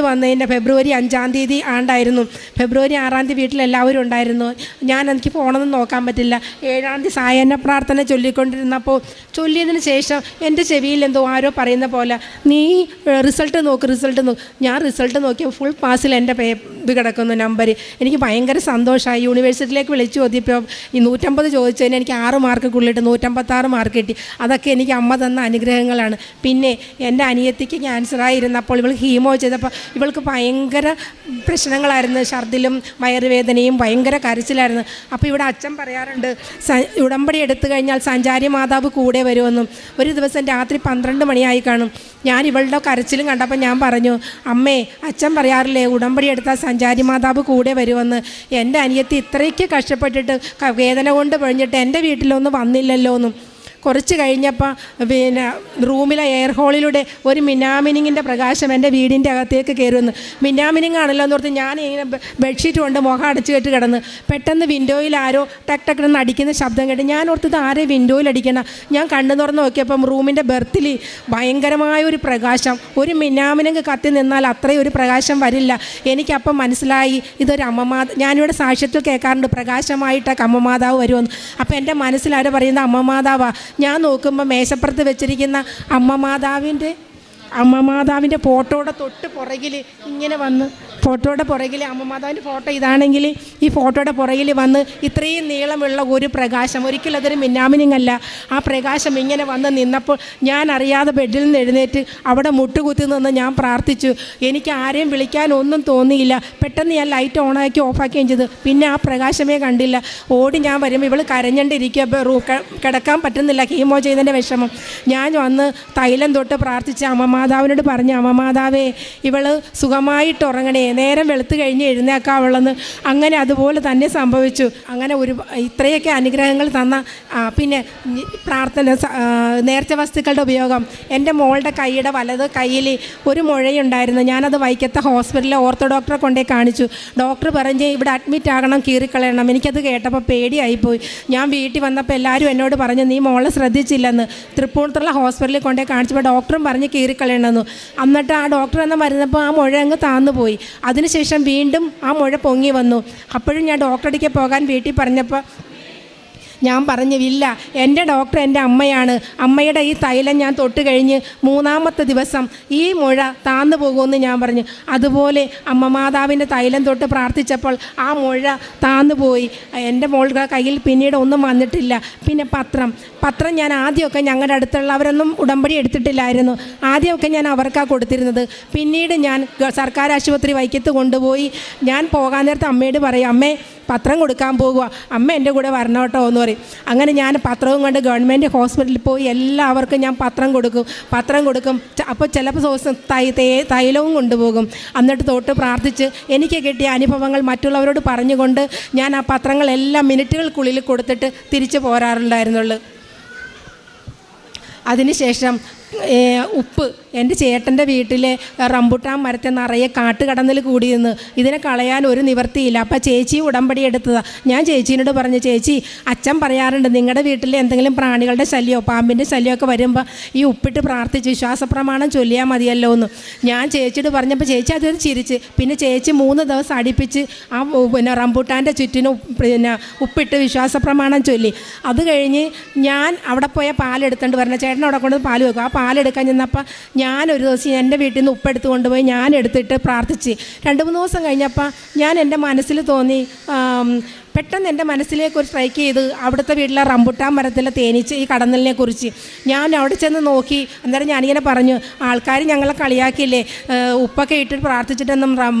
വന്നതിൻ്റെ ഫെബ്രുവരി 5-ാം തീയതി ആണ്ടായിരുന്നു. ഫെബ്രുവരി 6-ാം തീയതി വീട്ടിലെല്ലാവരും ഉണ്ടായിരുന്നു. എനിക്ക് പോകണമെന്ന് നോക്കാൻ പറ്റില്ല. 7-ാം തീയതി സായാഹ്ന പ്രാർത്ഥന ചൊല്ലിക്കൊണ്ടിരുന്നപ്പോൾ ചൊല്ലിയതിന് ശേഷം എൻ്റെ ചെവിയിൽ എന്തോ ആരോ പറയുന്ന പോലെ നീ റിസൾട്ട് നോക്ക്. ഞാൻ റിസൾട്ട് നോക്കിയപ്പോൾ ഫുൾ പാസിൽ എൻ്റെ ഇത് കിടക്കുന്നു നമ്പർ. എനിക്ക് ഭയങ്കര സന്തോഷമായി. യൂണിവേഴ്സിറ്റിയിലേക്ക് വിളിച്ചു ചോദിയപ്പോൾ ഈ 150 ചോദിച്ചതിന് എനിക്ക് 6 മാർക്ക് കൂടുതലിട്ട് 156 മാർക്ക് കിട്ടി. അതൊക്കെ എനിക്ക് അമ്മ തന്ന അനുഗ്രഹങ്ങളാണ്. പിന്നെ എൻ്റെ അനിയത്തിക്ക് ക്യാൻസറായിരുന്നപ്പോൾ ഇവൾക്ക് ഹീമോ ചെയ്തപ്പോൾ ഇവൾക്ക് ഭയങ്കര പ്രശ്നങ്ങളായിരുന്നു. ഛർദിലും വയറുവേദനയും ഭയങ്കര കരച്ചിലായിരുന്നു. അപ്പോൾ ഇവിടെ അച്ഛൻ പറയാറുണ്ട് ഉടമ്പടി എടുത്തു കഴിഞ്ഞാൽ സഞ്ചാരി മാതാവ് കൂടെ വരുമെന്നും. ഒരു ദിവസം രാത്രി 12 മണിയായി കാണും. ഞാൻ ഇവളുടെ കരച്ചിലും കണ്ടപ്പോൾ ഞാൻ പറഞ്ഞു അമ്മേ അച്ഛൻ പറയാറില്ലേ ഉടമ്പടി എടുത്താൽ സഞ്ചാരി മാതാവ് കൂടെ വരുമെന്ന്. എൻ്റെ അനിയത്തി ഇത്രയ്ക്ക് കഷ്ടപ്പെട്ടിട്ട് വേദന കൊണ്ട് പൊഴിഞ്ഞിട്ട് എൻ്റെ വീട്ടിലൊന്നും വന്നില്ലല്ലോ എന്നും. കുറച്ച് കഴിഞ്ഞപ്പോൾ പിന്നെ റൂമിലെ എയർ ഹോളിലൂടെ ഒരു മിന്നാമിനിങ്ങിൻ്റെ പ്രകാശം എൻ്റെ വീടിൻ്റെ അകത്തേക്ക് കയറുമെന്ന്. മിന്നാമിനിങ് ആണല്ലോ എന്ന് ഓർത്ത് ഞാൻ ഇങ്ങനെ ബെഡ്ഷീറ്റ് കൊണ്ട് മുഖം അടച്ചു കെട്ട് കിടന്ന് പെട്ടെന്ന് വിൻഡോയിൽ ആരോ ടക്ക് ടക്കെന്ന് അടിക്കുന്ന ശബ്ദം കേട്ട് ഞാൻ ഓർത്തത് ആരെ വിൻഡോയിൽ അടിക്കണം. ഞാൻ കണ്ണു തുറന്ന് നോക്കിയപ്പം റൂമിൻ്റെ ബെർത്തിൽ ഭയങ്കരമായ ഒരു പ്രകാശം. ഒരു മിന്നാമിനിങ് കത്തി നിന്നാൽ അത്രയും ഒരു പ്രകാശം വരില്ല. എനിക്കപ്പം മനസ്സിലായി ഇതൊരു ഞാനിവിടെ സാക്ഷ്യത്തിൽ കേൾക്കാറുണ്ട് പ്രകാശമായിട്ടൊക്കെ അമ്മമാതാവ് വരുമെന്ന്. അപ്പോൾ എൻ്റെ മനസ്സിലാരോ പറയുന്നത് അമ്മമാതാവാ. ഞാൻ നോക്കുമ്പോൾ മേശപ്പുറത്ത് വെച്ചിരിക്കുന്ന അമ്മമാതാവിൻ്റെ ഫോട്ടോയുടെ തൊട്ട് പുറകിൽ ഇങ്ങനെ വന്ന് ഫോട്ടോയുടെ പുറകിൽ അമ്മമാതാവിൻ്റെ ഫോട്ടോ ഇതാണെങ്കിൽ ഈ ഫോട്ടോയുടെ പുറകിൽ വന്ന് ഇത്രയും നീളമുള്ള ഒരു പ്രകാശം, ഒരിക്കലും അതൊരു മിന്നാമിനിങ്ങല്ല, ആ പ്രകാശം ഇങ്ങനെ വന്ന് നിന്നപ്പോൾ ഞാൻ അറിയാതെ ബെഡിൽ നിന്ന് എഴുന്നേറ്റ് അവിടെ മുട്ടുകുത്തി നിന്ന് ഞാൻ പ്രാർത്ഥിച്ചു. എനിക്ക് ആരെയും വിളിക്കാനൊന്നും തോന്നിയില്ല. പെട്ടെന്ന് ഞാൻ ലൈറ്റ് ഓണാക്കി ഓഫാക്കുകയും ചെയ്തു. പിന്നെ ആ പ്രകാശമേ കണ്ടില്ല. ഓടി ഞാൻ വരുമ്പോൾ ഇവൾ കരഞ്ഞണ്ടിരിക്കുക, കിടക്കാൻ പറ്റുന്നില്ല, കീമോ ചെയ്തതിൻ്റെ വിഷമം. ഞാൻ വന്ന് തൈലം തൊട്ട് പ്രാർത്ഥിച്ച് അമ്മമാതാവിനോട് പറഞ്ഞു അമ്മമാതാവേ ഇവൾ സുഖമായിട്ട് ഉറങ്ങണേ, നേരം വെളുത്ത് കഴിഞ്ഞ് എഴുന്നേക്കാവുള്ളെന്ന്. അങ്ങനെ അതുപോലെ തന്നെ സംഭവിച്ചു. അങ്ങനെ ഇത്രയൊക്കെ അനുഗ്രഹങ്ങൾ തന്ന പിന്നെ പ്രാർത്ഥന നേർച്ച വസ്തുക്കളുടെ ഉപയോഗം. എൻ്റെ മോളുടെ കൈയുടെ വലത് കയ്യിൽ ഒരു മുഴയുണ്ടായിരുന്നു. ഞാനത് വൈക്കത്തെ ഹോസ്പിറ്റലിലെ ഓർത്തോ ഡോക്ടറെ കൊണ്ടേ കാണിച്ചു. ഡോക്ടർ പറഞ്ഞ് ഇവിടെ അഡ്മിറ്റ് ആകണം, കീറിക്കളയണം. എനിക്കത് കേട്ടപ്പോൾ പേടിയായിപ്പോയി. ഞാൻ വീട്ടിൽ വന്നപ്പോൾ എല്ലാവരും എന്നോട് പറഞ്ഞു നീ മോളെ ശ്രദ്ധിച്ചില്ലെന്ന്. തൃപ്പൂണിത്തുള്ള ഹോസ്പിറ്റലിൽ കൊണ്ടേ കാണിച്ചപ്പോൾ ഡോക്ടറും പറഞ്ഞ് കീറിക്കളയണമെന്നു. എന്നിട്ട് ആ ഡോക്ടർ എന്ന് മരുന്നപ്പോൾ ആ മുഴ അങ്ങ് താന്നു പോയി. അതിനുശേഷം വീണ്ടും ആ മുഴ പൊങ്ങി വന്നു. അപ്പോഴും ഞാൻ ഡോക്ടറടുക്കെ പോകാൻ വീട്ടിൽ പറഞ്ഞപ്പോൾ ഞാൻ പറഞ്ഞു ഇല്ല, എൻ്റെ ഡോക്ടർ എൻ്റെ അമ്മയാണ്. അമ്മയുടെ ഈ തൈലം ഞാൻ തൊട്ട് കഴിഞ്ഞ് 3-ാമത്തെ ദിവസം ഈ മുഴ താന്നു പോകുമെന്ന് ഞാൻ പറഞ്ഞു. അതുപോലെ അമ്മ മാതാവിൻ്റെ തൈലം തൊട്ട് പ്രാർത്ഥിച്ചപ്പോൾ ആ മുഴ താന്നു പോയി. എൻ്റെ മോളുടെ കയ്യിൽ പിന്നീട് ഒന്നും വന്നിട്ടില്ല. പിന്നെ പത്രം ഞാൻ ആദ്യമൊക്കെ ഞങ്ങളുടെ അടുത്തുള്ളവരൊന്നും ഉടമ്പടി എടുത്തിട്ടില്ലായിരുന്നു. ആദ്യമൊക്കെ ഞാൻ അവർക്കാണ് കൊടുത്തിരുന്നത്. പിന്നീട് ഞാൻ സർക്കാർ ആശുപത്രി വൈക്കത്ത് കൊണ്ടുപോയി. ഞാൻ പോകാൻ നേരത്തെ അമ്മയോട് പറയും അമ്മേ പത്രം കൊടുക്കാൻ പോകുക, അമ്മ എൻ്റെ കൂടെ വരണം കേട്ടോ എന്ന് പറയും. അങ്ങനെ ഞാൻ പത്രവും കൊണ്ട് ഗവൺമെൻറ് ഹോസ്പിറ്റലിൽ പോയി എല്ലാവർക്കും ഞാൻ പത്രം കൊടുക്കും. അപ്പോൾ ചിലപ്പോൾ ദിവസം തൈലവും കൊണ്ടുപോകും. എന്നിട്ട് തൊട്ട് പ്രാർത്ഥിച്ച് എനിക്ക് കിട്ടിയ അനുഭവങ്ങൾ മറ്റുള്ളവരോട് പറഞ്ഞുകൊണ്ട് ഞാൻ ആ പത്രങ്ങളെല്ലാം മിനിറ്റുകൾക്കുള്ളിൽ കൊടുത്തിട്ട് തിരിച്ചു പോരാറുണ്ടായിരുന്നുള്ളൂ. അതിനുശേഷം ഉപ്പ് എൻ്റെ ചേട്ടൻ്റെ വീട്ടിലെ റംബുട്ടാൻ മരത്തെ നിറയെ കാട്ടുകടന്നൽ കൂടിയെന്ന് ഇതിനെ കളയാൻ ഒരു നിവർത്തിയില്ല. അപ്പോൾ ചേച്ചി ഉടമ്പടി എടുത്തതാണ്. ഞാൻ ചേച്ചീനോട് പറഞ്ഞു, ചേച്ചി അച്ഛൻ പറയാറുണ്ട് നിങ്ങളുടെ വീട്ടിൽ എന്തെങ്കിലും പ്രാണികളുടെ ശല്യമോ പാമ്പിൻ്റെ ശല്യമൊക്കെ വരുമ്പോൾ ഈ ഉപ്പിട്ട് പ്രാർത്ഥിച്ച് വിശ്വാസപ്രമാണം ചൊല്ലിയാൽ മതിയല്ലോ എന്ന് ഞാൻ ചേച്ചിയോട് പറഞ്ഞപ്പോൾ ചേച്ചി അത് ചിരിച്ച്. പിന്നെ ചേച്ചി 3 ദിവസം അടുപ്പിച്ച് ആ റംബുട്ടാൻ്റെ ചുറ്റിനും ഉപ്പിട്ട് വിശ്വാസപ്രമാണം ചൊല്ലി. അത് കഴിഞ്ഞ് ഞാൻ അവിടെ പോയ പാലെടുത്തുകൊണ്ട് വരണം, ചേട്ടൻ അവിടെ കൊണ്ട് പാൽ വെക്കും. ആ പാലെടുക്കാൻ ചെന്നപ്പോൾ ഞാനൊരു ദിവസം എൻ്റെ വീട്ടിൽ നിന്ന് ഉപ്പെടുത്ത് കൊണ്ടുപോയി ഞാൻ എടുത്തിട്ട് പ്രാർത്ഥിച്ച്. 2-3 ദിവസം കഴിഞ്ഞപ്പോൾ ഞാൻ എൻ്റെ മനസ്സിൽ തോന്നി, പെട്ടെന്ന് എൻ്റെ മനസ്സിലേക്ക് ഒരു സ്ട്രൈക്ക് ചെയ്ത് അവിടുത്തെ വീട്ടിലെ റംബുട്ടാൻ മരത്തിലെ തേനീച്ച ഈ കടന്നലിനെ കുറിച്ച്. ഞാൻ അവിടെ ചെന്ന് നോക്കി. അന്നേരം ഞാനിങ്ങനെ പറഞ്ഞു, ആൾക്കാർ ഞങ്ങളെ കളിയാക്കിയില്ലേ ഉപ്പൊക്കെ ഇട്ടിട്ട് പ്രാർത്ഥിച്ചിട്ടൊന്നും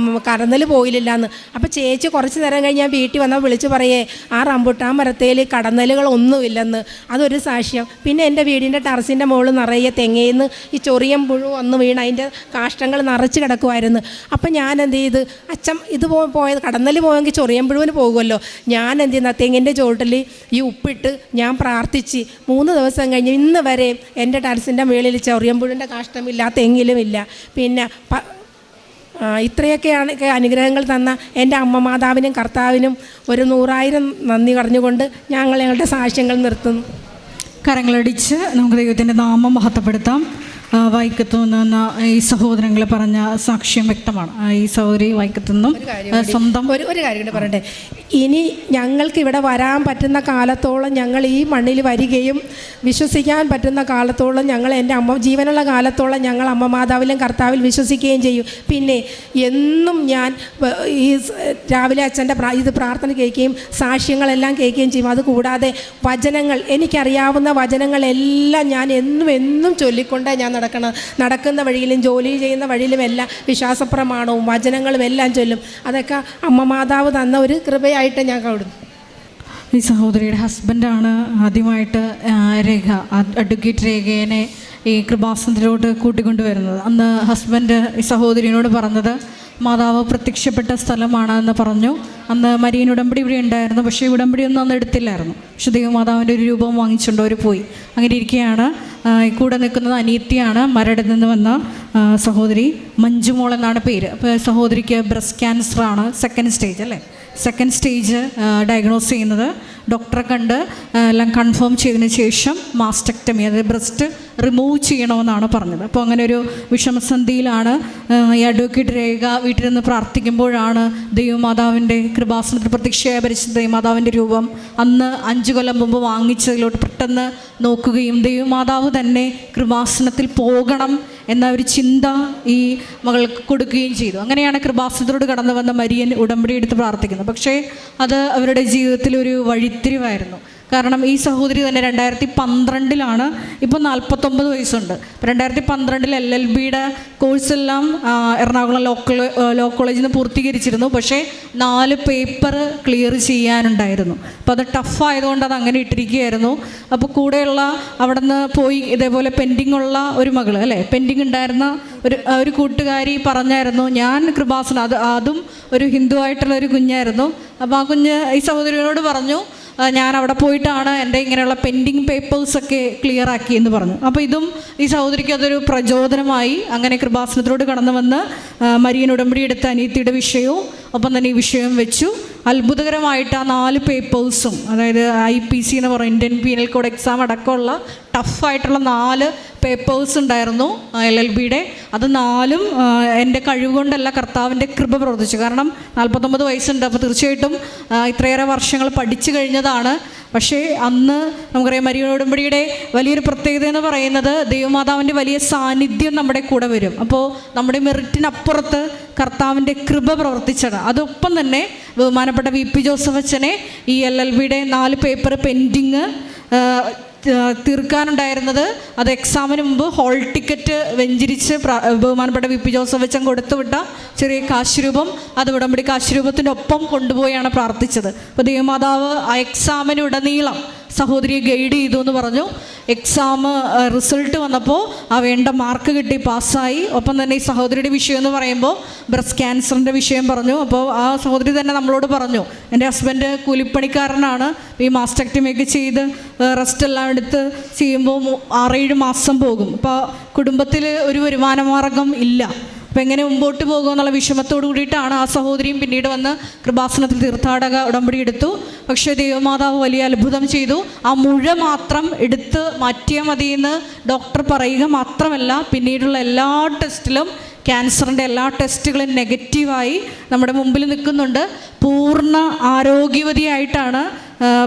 കടന്നൽ പോയില്ല എന്ന്. അപ്പോൾ ചേച്ചി കുറച്ച് നേരം കഴിഞ്ഞ് ഞാൻ വീട്ടിൽ വന്നാൽ വിളിച്ച് പറയേ ആ റംബുട്ടാൻ മരത്തേൽ കടന്നലുകളൊന്നുമില്ലെന്ന്. അതൊരു സാക്ഷ്യം. പിന്നെ എൻ്റെ വീടിൻ്റെ ടെറസിൻ്റെ മുകളിൽ നിറയെ തെങ്ങയിന്ന് ഈ ചൊറിയം പുഴു വന്ന് വീണ് അതിൻ്റെ കാഷ്ടങ്ങൾ നിറച്ച് കിടക്കുമായിരുന്നു. അപ്പം ഞാൻ എന്ത് ചെയ്ത്, അച്ഛൻ ഇത് പോയത് കടന്നൽ പോയെങ്കിൽ ചൊറിയം പുഴുവിന് പോകുമല്ലോ. ഞാൻ എന്ത് ചെയ്യുന്ന തെങ്ങിൻ്റെ ചോട്ടിൽ ഈ ഉപ്പിട്ട് ഞാൻ പ്രാർത്ഥിച്ച് 3 ദിവസം കഴിഞ്ഞ് ഇന്ന് വരെ എൻ്റെ ടെറസിൻ്റെ മുകളിൽ ചൊറിയമ്പുഴിൻ്റെ കാഷ്ടമില്ല, തെങ്ങിലുമില്ല. പിന്നെ ഇത്രയൊക്കെയാണ് അനുഗ്രഹങ്ങൾ തന്ന എൻ്റെ അമ്മ മാതാവിനും കർത്താവിനും 100,000 നന്ദി പറഞ്ഞുകൊണ്ട് ഞങ്ങളുടെ സാക്ഷ്യങ്ങൾ നിർത്തുന്നു. കരങ്ങളടിച്ച് നമുക്ക് ദൈവത്തിൻ്റെ നാമം മഹത്വപ്പെടുത്താം. വൈക്കത്തുനിന്ന് ഈ സഹോദരങ്ങൾ പറഞ്ഞ സാക്ഷ്യം വ്യക്തമാണ്. ഈ സഹോദരി വൈക്കത്തുനിന്നും സ്വന്തം ഒരു കാര്യം കൂടി പറയട്ടെ. ഇനി ഞങ്ങൾക്ക് ഇവിടെ വരാൻ പറ്റുന്ന കാലത്തോളം ഞങ്ങൾ ഈ മണ്ണിൽ വരികയും വിശ്വസിക്കാൻ പറ്റുന്ന കാലത്തോളം ഞങ്ങൾ എൻ്റെ അമ്മ ജീവനുള്ള കാലത്തോളം ഞങ്ങൾ അമ്മ മാതാവിലും കർത്താവിൽ വിശ്വസിക്കുകയും ചെയ്യും. പിന്നെ എന്നും ഞാൻ ഈ രാവിലെ അച്ഛൻ്റെ ഇത് പ്രാർത്ഥന കേൾക്കുകയും സാക്ഷ്യങ്ങളെല്ലാം കേൾക്കുകയും ചെയ്യും. അതുകൂടാതെ വചനങ്ങൾ, എനിക്കറിയാവുന്ന വചനങ്ങളെല്ലാം ഞാൻ എന്നും ചൊല്ലിക്കൊണ്ടേ ഞാൻ നടക്കുന്ന വഴിയിലും ജോലി ചെയ്യുന്ന വഴിയിലും എല്ലാം വിശ്വാസപ്രമാണവും വചനങ്ങളും എല്ലാം ചൊല്ലും. അതൊക്കെ അമ്മ മാതാവ് തന്ന ഒരു കൃപയായിട്ട് ഞാൻ കാണുന്നു. ഈ സഹോദരിയുടെ ഹസ്ബൻഡാണ് ആദ്യമായിട്ട് രേഖ, അഡ്വക്കേറ്റ് രേഖേനെ ഈ കൃപാസനത്തിലോട്ട് കൂട്ടിക്കൊണ്ടുവരുന്നത്. അന്ന് ഹസ്ബൻഡ് ഈ സഹോദരിയോട് പറഞ്ഞത് മാതാവ് പ്രത്യക്ഷപ്പെട്ട സ്ഥലമാണെന്ന് പറഞ്ഞു. അന്ന് മരിയൻ ഉടമ്പടി ഇവിടെ ഉണ്ടായിരുന്നു, പക്ഷേ ഉടമ്പടിയൊന്നും അന്ന് എടുത്തില്ലായിരുന്നു. പക്ഷേ ദൈവമാതാവിൻ്റെ ഒരു രൂപം വാങ്ങിച്ചുകൊണ്ട് അവർ പോയി. അങ്ങനെ ഇരിക്കുകയാണ് കൂടെ നിൽക്കുന്നത് അനിയത്തിയാണ്, മരടിൽ നിന്ന് വന്ന സഹോദരി മഞ്ജുമോൾ എന്നാണ് പേര്. അപ്പോൾ സഹോദരിക്ക് ബ്രസ്റ്റ് ക്യാൻസറാണ്, 2nd സ്റ്റേജ് അല്ലേ, 2nd സ്റ്റേജ് ഡയഗ്നോസ് ചെയ്യുന്നത്. ഡോക്ടറെ കണ്ട് എല്ലാം കൺഫേം ചെയ്തതിന് ശേഷം മാസ്റ്റക്ടമി, അതായത് ബ്രസ്റ്റ് റിമൂവ് ചെയ്യണമെന്നാണ് പറഞ്ഞത്. അപ്പോൾ അങ്ങനെ ഒരു വിഷമസന്ധിയിലാണ് ഈ അഡ്വക്കേറ്റ് രേഖ വീട്ടിൽ നിന്ന് പ്രാർത്ഥിക്കുമ്പോഴാണ് ദൈവമാതാവിൻ്റെ കൃപാസനത്തിൽ പ്രത്യക്ഷയായ പരിശുദ്ധ ദൈവമാതാവിൻ്റെ രൂപം അന്ന് 5 കൊല്ലം മുമ്പ് വാങ്ങിച്ചതിലോട്ട് പെട്ടെന്ന് നോക്കുകയും ദൈവമാതാവ് തന്നെ കൃപാസനത്തിൽ പോകണം എന്ന ഒരു ചിന്ത ഈ മകൾക്ക് കൊടുക്കുകയും ചെയ്തു. അങ്ങനെയാണ് കൃപാസനത്തിലോട് കടന്നു വന്ന മരിയൻ ഉടമ്പടി എടുത്ത് പ്രാർത്ഥിക്കുന്നത്. പക്ഷേ അത് അവരുടെ ജീവിതത്തിൽ ഒരു വഴിത്തിരിവായിരുന്നു. കാരണം ഈ സഹോദരി തന്നെ 2012 ഇപ്പോൾ 49 വയസ്സുണ്ട്. 2012 LLBയുടെ കോഴ്സെല്ലാം എറണാകുളം ലോ കോളേജിൽ നിന്ന് പൂർത്തീകരിച്ചിരുന്നു. പക്ഷേ 4 പേപ്പർ ക്ലിയർ ചെയ്യാനുണ്ടായിരുന്നു. അപ്പോൾ അത് ടഫായതുകൊണ്ട് അത് അങ്ങനെ ഇട്ടിരിക്കുകയായിരുന്നു. അപ്പോൾ കൂടെയുള്ള അവിടെ നിന്ന് പോയി ഇതേപോലെ പെൻഡിങ് ഉള്ള ഒരു മകൾ അല്ലേ, പെൻഡിങ് ഉണ്ടായിരുന്ന ഒരു കൂട്ടുകാരി പറഞ്ഞായിരുന്നു, ഞാൻ കൃപാസന, അതും ഒരു ഹിന്ദു ആയിട്ടുള്ള ഒരു കുഞ്ഞായിരുന്നു. അപ്പോൾ ആ കുഞ്ഞ് ഈ സഹോദരിയോട് പറഞ്ഞു, ഞാൻ അവിടെ പോയിട്ടാണ് എൻ്റെ ഇങ്ങനെയുള്ള പെൻഡിങ് പേപ്പേഴ്സൊക്കെ ക്ലിയർ ആക്കി എന്ന് പറഞ്ഞു. അപ്പോൾ ഇതും ഈ സഹോദരിക്ക് അതൊരു പ്രചോദനമായി. അങ്ങനെ കൃപാസനത്തിലോട് കടന്നു വന്ന് മരിയൻ ഉടമ്പടി എടുത്ത അനിയത്തിയുടെ വിഷയവും ഒപ്പം തന്നെ ഈ വിഷയം വെച്ചു. അത്ഭുതകരമായിട്ട് ആ 4 പേപ്പേഴ്സും, അതായത് IPC എന്ന് പറയും, ഇന്ത്യൻ പീനൽ കോഡ് എക്സാം അടക്കമുള്ള ടഫായിട്ടുള്ള 4 പേപ്പേഴ്സ് ഉണ്ടായിരുന്നു LLBയുടെ. അത് 4ഉം എൻ്റെ കഴിവ് കൊണ്ടല്ല, കർത്താവിൻ്റെ കൃപ പ്രവർത്തിച്ചു. കാരണം 49 വയസ്സുണ്ട്. അപ്പോൾ തീർച്ചയായിട്ടും ഇത്രയേറെ വർഷങ്ങൾ പഠിച്ചു കഴിഞ്ഞതാണ്. പക്ഷേ അന്ന് നമുക്കറിയാം മരിയൻ ഉടമ്പടിയുടെ വലിയൊരു പ്രത്യേകത എന്ന് പറയുന്നത് ദൈവമാതാവിൻ്റെ വലിയ സാന്നിധ്യം നമ്മുടെ കൂടെ വരും. അപ്പോൾ നമ്മുടെ മെറിറ്റിനപ്പുറത്ത് കർത്താവിൻ്റെ കൃപ പ്രവർത്തിച്ചത്. അതൊപ്പം തന്നെ ബഹുമാനപ്പെട്ട VP ജോസഫ് അച്ഛനെ ഈ LLBയുടെ 4 പേപ്പർ പെൻഡിങ് തീർക്കാനുണ്ടായിരുന്നത്, അത് എക്സാമിന് മുമ്പ് ഹോൾ ടിക്കറ്റ് വെഞ്ചരിച്ച് ബഹുമാനപ്പെട്ട VP ജോസഫ് അച്ഛൻ കൊടുത്തുവിട്ട ചെറിയ കാശുരൂപം, അത് ഉടമ്പടി കാശുരൂപത്തിൻ്റെ ഒപ്പം കൊണ്ടുപോയാണ് പ്രാർത്ഥിച്ചത്. അപ്പോൾ ദൈവമാതാവ് ആ എക്സാമിനുടനീളം സഹോദരിയെ ഗൈഡ് ചെയ്തു എന്ന് പറഞ്ഞു. എക്സാം റിസൾട്ട് വന്നപ്പോൾ ആ വേണ്ട മാർക്ക് കിട്ടി, പാസ്സായി. ഒപ്പം തന്നെ ഈ സഹോദരിയുടെ വിഷയം എന്ന് പറയുമ്പോൾ ബ്രസ്റ്റ് ക്യാൻസറിൻ്റെ വിഷയം പറഞ്ഞു. അപ്പോൾ ആ സഹോദരി തന്നെ നമ്മളോട് പറഞ്ഞു, എൻ്റെ ഹസ്ബൻഡ് കൂലിപ്പണിക്കാരനാണ്, ഈ മാസ്റ്റക്ടമിയൊക്കെ ചെയ്ത് റെസ്റ്റ് എല്ലാം എടുത്ത് ചെയ്യുമ്പോൾ 6-7 മാസം പോകും. അപ്പോൾ കുടുംബത്തിൽ ഒരു വരുമാന മാർഗം ഇല്ല. അപ്പോൾ എങ്ങനെ മുമ്പോട്ട് പോകുമെന്നുള്ള വിഷമത്തോടു കൂടിയിട്ടാണ് ആ സഹോദരിയും പിന്നീട് വന്ന് കൃപാസനത്തിൽ തീർത്ഥാടക ഉടമ്പടി എടുത്തു. പക്ഷേ ദൈവമാതാവ് വലിയ അത്ഭുതം ചെയ്തു. ആ മുഴ മാത്രം എടുത്ത് മാറ്റിയാൽ മതിയെന്ന് ഡോക്ടർ പറയുക മാത്രമല്ല, പിന്നീടുള്ള എല്ലാ ടെസ്റ്റിലും ക്യാൻസറിൻ്റെ എല്ലാ ടെസ്റ്റുകളും നെഗറ്റീവായി നമ്മുടെ മുമ്പിൽ നിൽക്കുന്നുണ്ട്. പൂർണ്ണ ആരോഗ്യവതിയായിട്ടാണ്.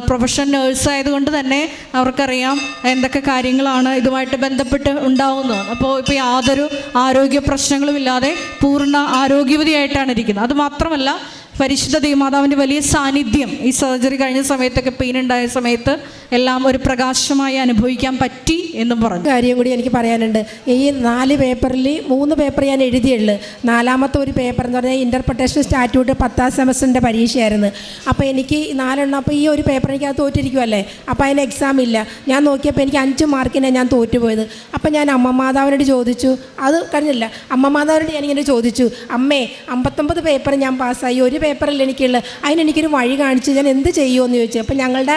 പ്രൊഫഷണൽ നേഴ്സായതുകൊണ്ട് തന്നെ അവർക്കറിയാം എന്തൊക്കെ കാര്യങ്ങളാണ് ഇതുമായിട്ട് ബന്ധപ്പെട്ട് ഉണ്ടാവുന്നത്. അപ്പോൾ ഇപ്പോൾ യാതൊരു ആരോഗ്യ പ്രശ്നങ്ങളുമില്ലാതെ പൂർണ്ണ ആരോഗ്യവതിയായിട്ടാണ് ഇരിക്കുന്നത്. അതുമാത്രമല്ല, പരിശുദ്ധ ദൈവമാതാവിൻ്റെ വലിയ സാന്നിധ്യം ഈ സർജറി കഴിഞ്ഞ സമയത്തൊക്കെ, പെയിൻ ഉണ്ടായ സമയത്ത് എല്ലാം ഒരു പ്രകാശമായി അനുഭവിക്കാൻ പറ്റി എന്നും പറഞ്ഞു. കാര്യം കൂടി എനിക്ക് പറയാനുണ്ട്. ഈ 4 പേപ്പറിൽ 3 പേപ്പർ ഞാൻ എഴുതിയുള്ളൂ. 4ാമത്തെ ഒരു പേപ്പർ എന്ന് പറഞ്ഞാൽ ഇൻ്റർപ്രിട്ടേഷൻ സ്റ്റാറ്റ്യൂട്ട് 10ാം സെമസ്റ്ററിൻ്റെ പരീക്ഷയായിരുന്നു. അപ്പോൾ എനിക്ക് 4 എണ്ണം, അപ്പോൾ ഈ ഒരു പേപ്പർ എനിക്ക് അത് തോറ്റിരിക്കുമല്ലേ, അപ്പോൾ അതിന് എക്സാം ഇല്ല. ഞാൻ നോക്കിയപ്പോൾ എനിക്ക് 5 മാർക്കിനാണ് ഞാൻ തോറ്റുപോയത്. അപ്പോൾ ഞാൻ അമ്മ മാതാവിനോട് ചോദിച്ചു, അത് കഴിഞ്ഞില്ല, അമ്മ മാതാവിനോട് ഞാനിങ്ങനെ ചോദിച്ചു, അമ്മേ 59 പേപ്പർ ഞാൻ പാസ്സായി, ഒരു പേപ്പറിൽ എനിക്കുള്ളത്, അതിനെനിക്കൊരു വഴി കാണിച്ച് ഞാൻ എന്ത് ചെയ്യുമെന്ന് ചോദിച്ചു. അപ്പോൾ ഞങ്ങളുടെ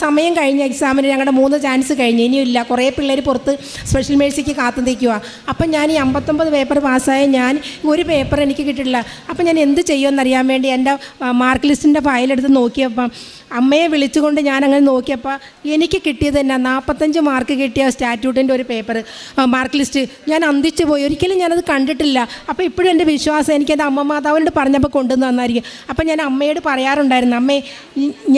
സമയം കഴിഞ്ഞ എക്സാമിന് ഞങ്ങളുടെ 3 ചാൻസ് കഴിഞ്ഞു, ഇനിയില്ല, കുറേ പിള്ളേർ പുറത്ത് സ്പെഷ്യൽ മേഴ്സിക്ക് കാത്തു നിൽക്കുക. അപ്പം ഞാൻ ഈ 59 പേപ്പർ പാസ്സായ ഞാൻ ഒരു പേപ്പർ എനിക്ക് കിട്ടിയിട്ടില്ല. അപ്പം ഞാൻ എന്ത് ചെയ്യുമെന്നറിയാൻ വേണ്ടി എൻ്റെ മാർക്ക് ലിസ്റ്റിൻ്റെ ഫയലെടുത്ത് നോക്കിയപ്പം അമ്മയെ വിളിച്ചുകൊണ്ട് ഞാൻ അങ്ങനെ നോക്കിയപ്പോൾ എനിക്ക് കിട്ടിയത് തന്നെ 45 മാർക്ക് കിട്ടിയ സ്റ്റാറ്റ്യൂട്ടിൻ്റെ ഒരു പേപ്പർ മാർക്ക് ലിസ്റ്റ്. ഞാൻ അന്തിച്ചു പോയി, ഒരിക്കലും ഞാനത് കണ്ടിട്ടില്ല. അപ്പോൾ ഇപ്പോഴും എൻ്റെ വിശ്വാസം എനിക്കത് അമ്മ മാതാവിനോട് പറഞ്ഞപ്പോൾ കൊണ്ടുവന്ന് തന്നായിരിക്കും. അപ്പം ഞാൻ അമ്മയോട് പറയാറുണ്ടായിരുന്നു, അമ്മേ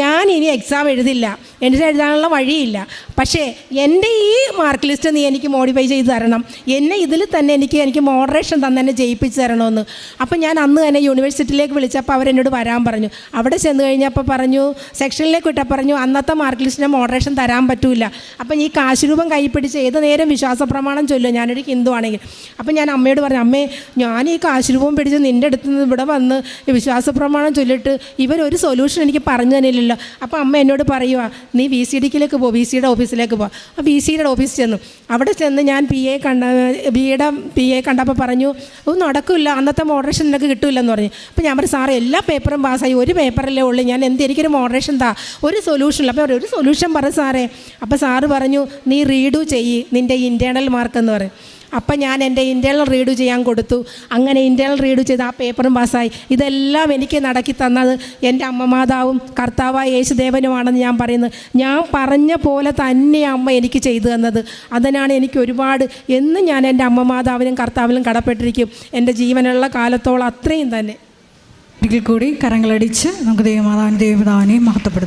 ഞാൻ ഇനി എക്സാം എഴുതില്ല, എനിക്ക് എഴുതാനുള്ള വഴിയില്ല, പക്ഷേ എൻ്റെ ഈ മാർക്ക് ലിസ്റ്റ് നീ എനിക്ക് മോഡിഫൈ ചെയ്ത് തരണം, എന്നെ ഇതിൽ തന്നെ എനിക്ക് മോഡറേഷൻ തന്നെ എന്നെ ജയിപ്പിച്ച് തരണമെന്ന്. അപ്പം ഞാൻ അന്ന് തന്നെ യൂണിവേഴ്സിറ്റിയിലേക്ക് വിളിച്ചപ്പോൾ അവരെന്നോട് വരാൻ പറഞ്ഞു. അവിടെ ചെന്ന് കഴിഞ്ഞപ്പോൾ പറഞ്ഞു, സെക്ഷനിലേക്ക് വിട്ടാൽ പറഞ്ഞു, അന്നത്തെ മാർക്ക് ലിസ്റ്റിന് മോഡറേഷൻ തരാൻ പറ്റില്ല. അപ്പം ഈ കാശ് രൂപം കൈ പിടിച്ച് ഏത് നേരം വിശ്വാസപ്രമാണം ചൊല്ലും, ഞാനൊരു ഹിന്ദു ആണെങ്കിൽ. അപ്പം ഞാൻ അമ്മയോട് പറഞ്ഞു, അമ്മേ ഞാൻ ഈ കാശ് രൂപം പിടിച്ച് നിൻ്റെ അടുത്ത് നിന്ന് ഇവിടെ വന്ന് വിശ്വാസപ്രമാണം ചൊല്ലിട്ട് ഇവരൊരു സൊല്യൂഷൻ എനിക്ക് പറഞ്ഞു തന്നില്ലല്ലോ. അപ്പോൾ അമ്മ എന്നോട് പറയുക, നീ VCDക്കിലേക്ക് പോ, VCയുടെ ഓഫീസിലേക്ക് പോ. ആ VCയുടെ ഓഫീസിൽ ചെന്നു. അവിടെ ചെന്ന് ഞാൻ BA കണ്ടപ്പോൾ പറഞ്ഞു, അത് നടക്കില്ല, അന്നത്തെ മോഡറേഷൻ നിനക്ക് കിട്ടില്ലെന്ന് പറഞ്ഞു. അപ്പോൾ ഞാൻ പറഞ്ഞു, സാറേ എല്ലാ പേപ്പറും പാസ്സായി, ഒരു പേപ്പറല്ലേ ഉള്ളൂ, ഞാൻ എനിക്കൊരു മോഡറേഷൻ താ, ഒരു സൊല്യൂഷൻ. അപ്പോൾ ഒരു സൊല്യൂഷൻ പറഞ്ഞു സാറേ. അപ്പോൾ സാറ് പറഞ്ഞു, നീ റീഡു ചെയ്യ് നിൻ്റെ ഇൻറ്റേർണൽ മാർക്ക് എന്ന് പറയും. അപ്പം ഞാൻ എൻ്റെ ഇൻറ്റേർണൽ റീഡു ചെയ്യാൻ കൊടുത്തു. അങ്ങനെ ഇൻറ്റേർണൽ റീഡു ചെയ്ത് ആ പേപ്പറും പാസ്സായി. ഇതെല്ലാം എനിക്ക് നടക്കി തന്നത് എൻ്റെ അമ്മ മാതാവും കർത്താവായ യേശുദേവനുമാണെന്ന് ഞാൻ പറയുന്നത്. ഞാൻ പറഞ്ഞ പോലെ തന്നെ അമ്മ എനിക്ക് ചെയ്തു തന്നത്. അതിനാണ് എനിക്ക് ഒരുപാട് എന്നും ഞാൻ എൻ്റെ അമ്മ മാതാവിനും കർത്താവിനും കടപ്പെട്ടിരിക്കും, എൻ്റെ ജീവനുള്ള കാലത്തോളം അത്രയും തന്നെ. ഒരിക്കൽ കൂടി കരങ്ങളടിച്ച് നമുക്ക് ദൈവമാതാവിനെ മഹത്വപ്പെടുത്താം.